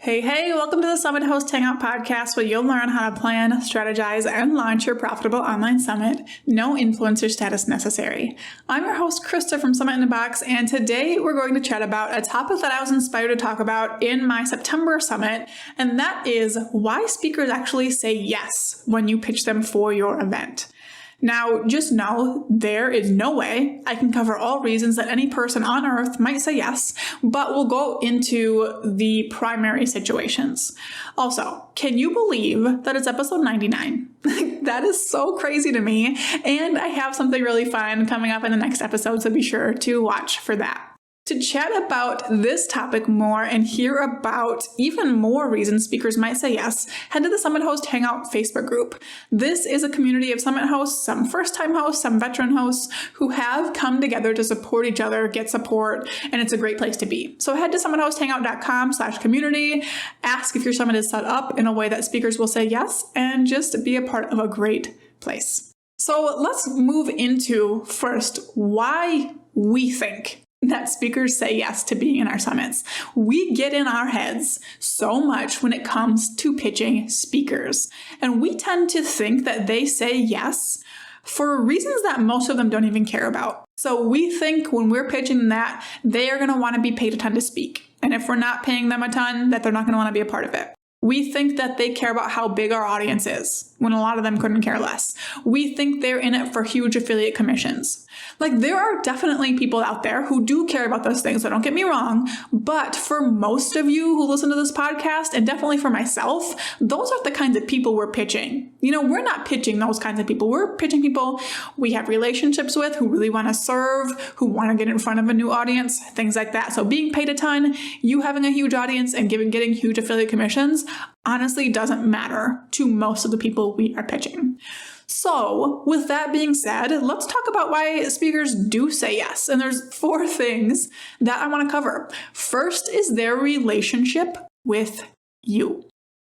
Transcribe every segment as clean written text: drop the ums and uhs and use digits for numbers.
Hey, welcome to the Summit Host Hangout podcast where you'll learn how to plan, strategize, and launch your profitable online summit. No influencer status necessary. I'm your host, Krista from Summit in a Box, and today we're going to chat about a topic that I was inspired to talk about in my September summit, and that is why speakers actually say yes when you pitch them for your event. Now, just know there is no way I can cover all reasons that any person on earth might say yes, but we'll go into the primary situations. Also, can you believe that it's episode 99? That is so crazy to me, and I have something really fun coming up in the next episode, so be sure to watch for that. To chat about this topic more and hear about even more reasons speakers might say yes, head to the Summit Host Hangout Facebook group. This is a community of Summit hosts, some first-time hosts, some veteran hosts who have come together to support each other, get support, and it's a great place to be. So head to summithosthangout.com/community, ask if your summit is set up in a way that speakers will say yes, and just be a part of a great place. So let's move into first why we think that speakers say yes to being in our summits. We get in our heads so much when it comes to pitching speakers, and we tend to think that they say yes for reasons that most of them don't even care about. So we think when we're pitching that they are going to want to be paid a ton to speak, and if we're not paying them a ton, that they're not going to want to be a part of it. We think that they care about how big our audience is, when a lot of them couldn't care less. We think they're in it for huge affiliate commissions. Like, there are definitely people out there who do care about those things, so don't get me wrong, but for most of you who listen to this podcast, and definitely for myself, those are the kinds of people we're pitching. You know, we're not pitching those kinds of people. We're pitching people we have relationships with, who really want to serve, who want to get in front of a new audience, things like that. So being paid a ton, you having a huge audience, and getting huge affiliate commissions honestly doesn't matter to most of the people we are pitching. So with that being said, let's talk about why speakers do say yes. And there's 4 things that I want to cover. First is their relationship with you.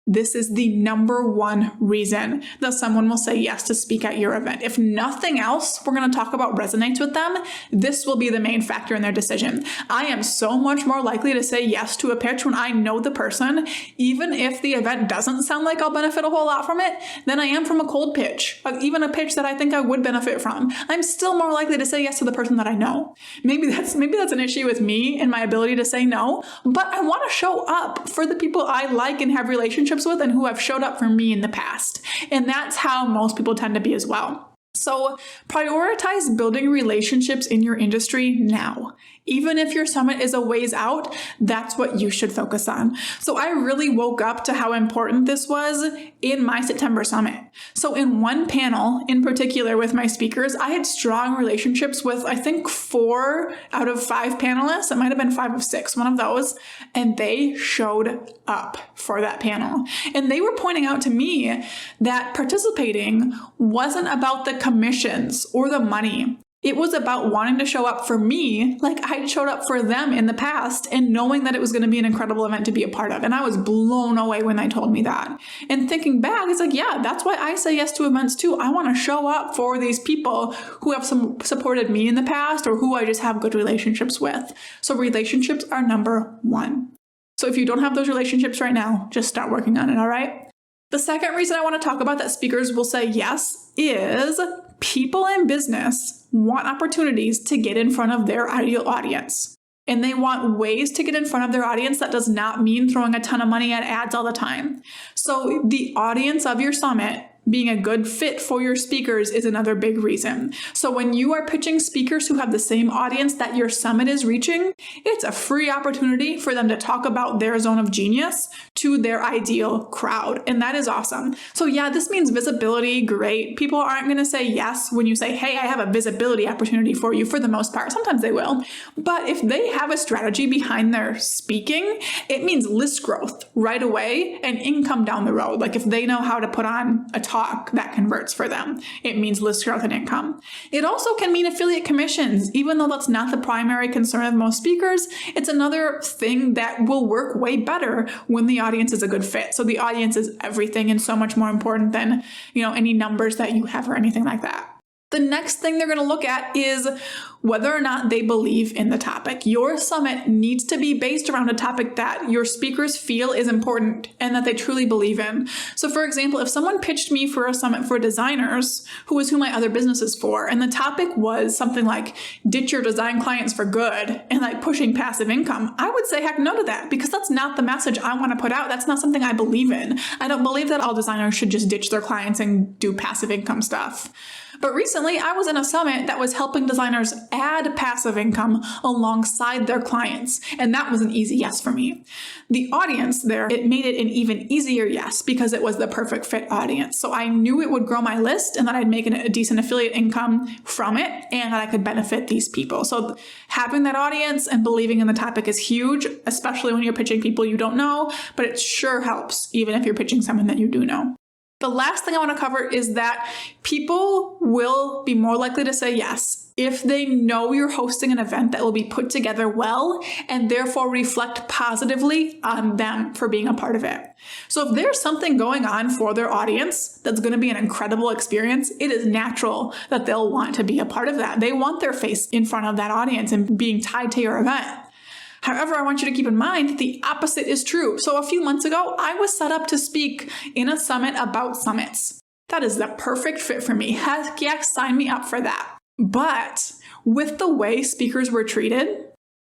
This is the number one reason that someone will say yes to speak at your event. If nothing else we're going to talk about resonates with them, this will be the main factor in their decision. I am so much more likely to say yes to a pitch when I know the person, even if the event doesn't sound like I'll benefit a whole lot from it, than I am from a cold pitch. Even a pitch that I think I would benefit from. I'm still more likely to say yes to the person that I know. Maybe that's an issue with me and my ability to say no, but I want to show up for the people I like and have relationships with and who have showed up for me in the past. And that's how most people tend to be as well. So prioritize building relationships in your industry now. Even if your summit is a ways out, that's what you should focus on. So I really woke up to how important this was in my September summit. So in one panel in particular with my speakers, I had strong relationships with, I think, 4 out of 5 panelists. It might have been 5 of 6, one of those. And they showed up for that panel. And they were pointing out to me that participating wasn't about the commissions or the money. It was about wanting to show up for me like I showed up for them in the past, and knowing that it was going to be an incredible event to be a part of. And I was blown away when they told me that. And thinking back, it's like, yeah, that's why I say yes to events too. I want to show up for these people who have supported me in the past, or who I just have good relationships with. So relationships are number 1. So if you don't have those relationships right now, just start working on it, all right? The second reason I want to talk about that speakers will say yes is people in business want opportunities to get in front of their ideal audience. And they want ways to get in front of their audience that does not mean throwing a ton of money at ads all the time. So the audience of your summit being a good fit for your speakers is another big reason. So when you are pitching speakers who have the same audience that your summit is reaching, it's a free opportunity for them to talk about their zone of genius to their ideal crowd. And that is awesome. So yeah, this means visibility, great. People aren't going to say yes when you say, hey, I have a visibility opportunity for you, for the most part. Sometimes they will. But if they have a strategy behind their speaking, it means list growth right away and income down the road. Like if they know how to put on a talk that converts for them, it means list growth and income. It also can mean affiliate commissions. Even though that's not the primary concern of most speakers, it's another thing that will work way better when the audience is a good fit. So the audience is everything and so much more important than, any numbers that you have or anything like that. The next thing they're going to look at is whether or not they believe in the topic. Your summit needs to be based around a topic that your speakers feel is important and that they truly believe in. So for example, if someone pitched me for a summit for designers, who is who my other business is for, and the topic was something like ditch your design clients for good and like pushing passive income, I would say heck no to that, because that's not the message I want to put out. That's not something I believe in. I don't believe that all designers should just ditch their clients and do passive income stuff. But recently, I was in a summit that was helping designers add passive income alongside their clients, and that was an easy yes for me. The audience there, it made it an even easier yes because it was the perfect fit audience. So I knew it would grow my list and that I'd make a decent affiliate income from it and that I could benefit these people. So having that audience and believing in the topic is huge, especially when you're pitching people you don't know, but it sure helps even if you're pitching someone that you do know. The last thing I want to cover is that people will be more likely to say yes if they know you're hosting an event that will be put together well and therefore reflect positively on them for being a part of it. So if there's something going on for their audience that's going to be an incredible experience, it is natural that they'll want to be a part of that. They want their face in front of that audience and being tied to your event. However, I want you to keep in mind the opposite is true. So a few months ago, I was set up to speak in a summit about summits. That is the perfect fit for me. Heck yeah, sign me up for that. But with the way speakers were treated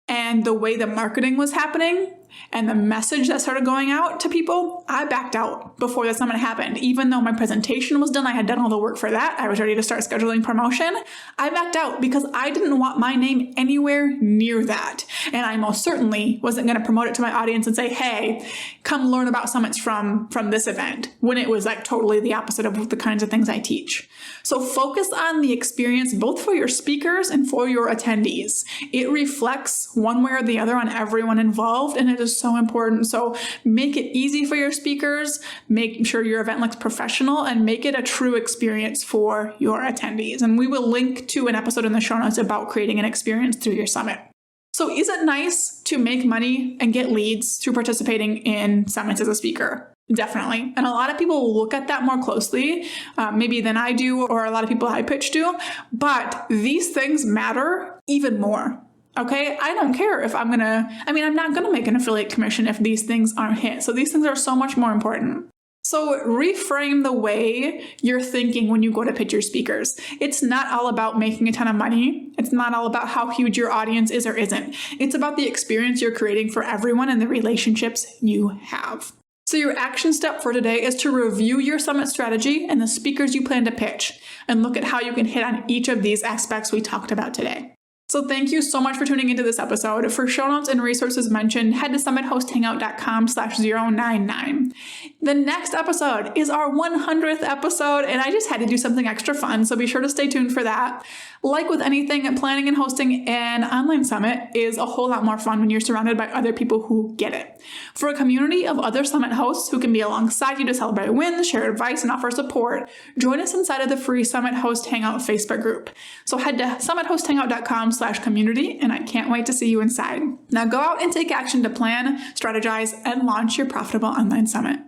and the way the marketing was happening and the message that started going out to people, I backed out before the summit happened. Even though my presentation was done, I had done all the work for that, I was ready to start scheduling promotion, I backed out because I didn't want my name anywhere near that. And I most certainly wasn't going to promote it to my audience and say, hey, come learn about summits from this event, when it was like totally the opposite of the kinds of things I teach. So focus on the experience both for your speakers and for your attendees. It reflects one way or the other on everyone involved, and it is so important. So make it easy for your speakers, make sure your event looks professional, and make it a true experience for your attendees. And we will link to an episode in the show notes about creating an experience through your summit. So is it nice to make money and get leads through participating in summits as a speaker? Definitely. And a lot of people will look at that more closely, maybe than I do, or a lot of people I pitch do. But these things matter even more. Okay, I don't care if I'm not going to make an affiliate commission if these things aren't hit. So these things are so much more important. So reframe the way you're thinking when you go to pitch your speakers. It's not all about making a ton of money. It's not all about how huge your audience is or isn't. It's about the experience you're creating for everyone and the relationships you have. So your action step for today is to review your summit strategy and the speakers you plan to pitch and look at how you can hit on each of these aspects we talked about today. So thank you so much for tuning into this episode. For show notes and resources mentioned, head to summitHostHangout.com/099. The next episode is our 100th episode, and I just had to do something extra fun, so be sure to stay tuned for that. Like with anything, planning and hosting an online summit is a whole lot more fun when you're surrounded by other people who get it. For a community of other summit hosts who can be alongside you to celebrate wins, share advice, and offer support, join us inside of the free Summit Host Hangout Facebook group. So head to summitHostHangout.com/community, and I can't wait to see you inside. Now go out and take action to plan, strategize, and launch your profitable online summit.